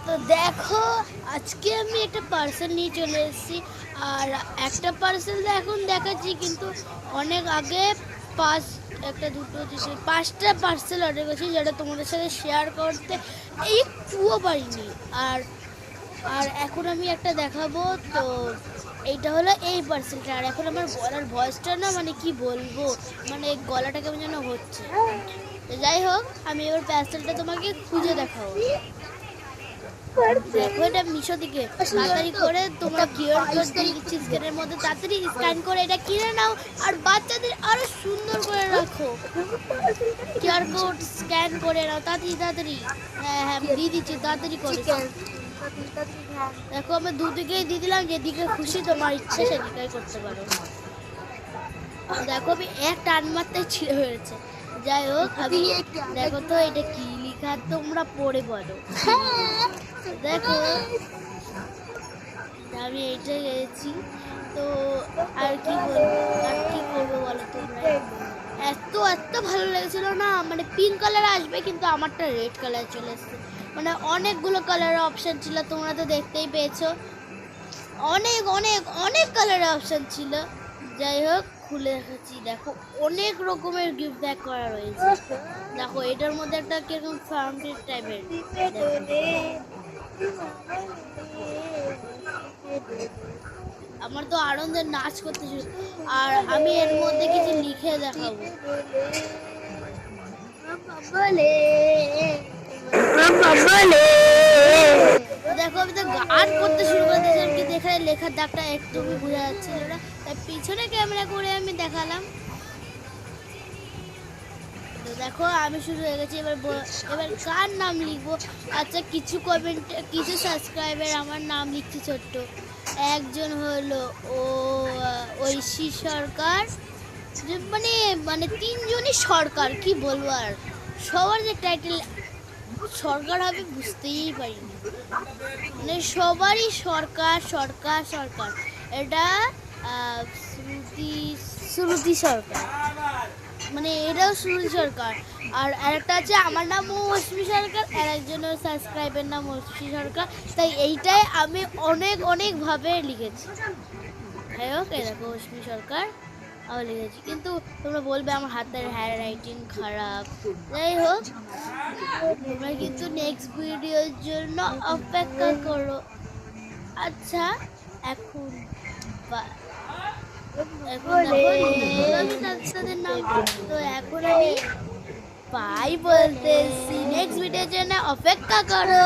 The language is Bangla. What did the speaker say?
তো দেখো আজকে আমি একটা পার্সেল নিয়ে চলে এসেছি। আর একটা পার্সেল এখন দেখাচ্ছি, কিন্তু অনেক আগে একটা দুটো তিনটে পাঁচটা পার্সেল অর্ডার করেছি, যেটা তোমাদের সাথে শেয়ার করতে একটুও পারিনি। আর আর এখন আমি একটা দেখাবো। তো এইটা হলো এই পার্সেলটা। আর এখন আমার গলার ভয়েসটা না, মানে কি বলবো, মানে গলাটা কেমন যেন হচ্ছে। যাই হোক, আমি এবার পার্সেলটা তোমাকে খুঁজে দেখাবো। দেখো, এটা মিশো থেকে তাড়াতাড়ি করে তোমরা কিউআর কোড দিয়ে দিচ্ছি স্ক্যানের মধ্যে, তাড়াতাড়ি স্ক্যান করে এটা কিনে নাও। আর বাচ্চাদের আরো সুন্দর করে রাখো, কিউআর কোড স্ক্যান করে নাও তাড়াতাড়ি তাড়াতাড়ি। হ্যাঁ হ্যাঁ, দিয়ে দিচ্ছি, তাড়াতাড়ি করে। দেখো, আমি দুদিকেই দিয়ে দিলাম, যেদিকে খুশি তোমার ইচ্ছা সেদিকেই করতে পারো। দেখো, আমি এক টান মারতে ছিঁড়ে হয়েছে। যাই হোক, আমি দেখো তো এটা কি লেখা, তোমরা পড়ে বলো। দেখো, আমি এইটা গেছি। তো আর কি বলবো, আর কি করবো বলো তোমরা। এত এত ভালো লেগেছিল না, মানে পিঙ্ক কালার আসবে, কিন্তু আমারটা রেড কালার চলে এসছে। মানে অনেকগুলো কালারের অপশান ছিল, তোমরা তো দেখতেই পেয়েছো। অনেক অনেক অনেক কালারের অপশান ছিল। যাই হোক, খুলে দেখাচ্ছি। দেখো, অনেক রকমের গিফট ব্যাক করা রয়েছে। দেখো, এটার মধ্যে একটা কিরকম ফাউন্টেন টাইপের। আমার তো আনন্দে নাচ করতে শুরু। আর আমি এর মধ্যে কিছু লিখে দেখাবো। দেখো, আমি তো গান করতে শুরু করে দিয়েছিলাম, কিন্তু এখানে লেখার দাগটা একদমই বোঝা যাচ্ছিল না, তাই পিছনে ক্যামেরা করে আমি দেখালাম। তো দেখো, আমি শুরু হয়ে গেছি। এবার কার নাম লিখবো? আচ্ছা, কিছু কমেন্ট, কিছু সাবস্ক্রাইবার আমার নাম লিখছে ছোট্ট। একজন হলো ঐশী সরকার, মানে মানে তিনজনই সরকার, কি বলবো। আর সবার যে টাইটেল সরকার হবে বুঝতেই পারিনি, মানে সবারই সরকার সরকার সরকার। এটা শ্রুতি সরকার, মানে এটাও শ্রুতি সরকার। আর আরেকটা আছে, আমার নাম মৌসুমী সরকার, আর একজনের সাবস্ক্রাইবের নাম মৌসুমী সরকার। তাই এইটাই আমি অনেক অনেকভাবে লিখেছি। যাই হোক, এই দেখো মৌসুমী সরকার আমি লিখেছি, কিন্তু তোমরা বলবে আমার হাতের হ্যান্ড রাইটিং খারাপ। যাই হোক, তোমরা কিন্তু নেক্সট ভিডিওর জন্য অপেক্ষা করো। আচ্ছা, এখন তাদের নাম। তো এখন আমি বাই বলতেছি, নেক্সট ভিডিওর জন্য অপেক্ষা করো।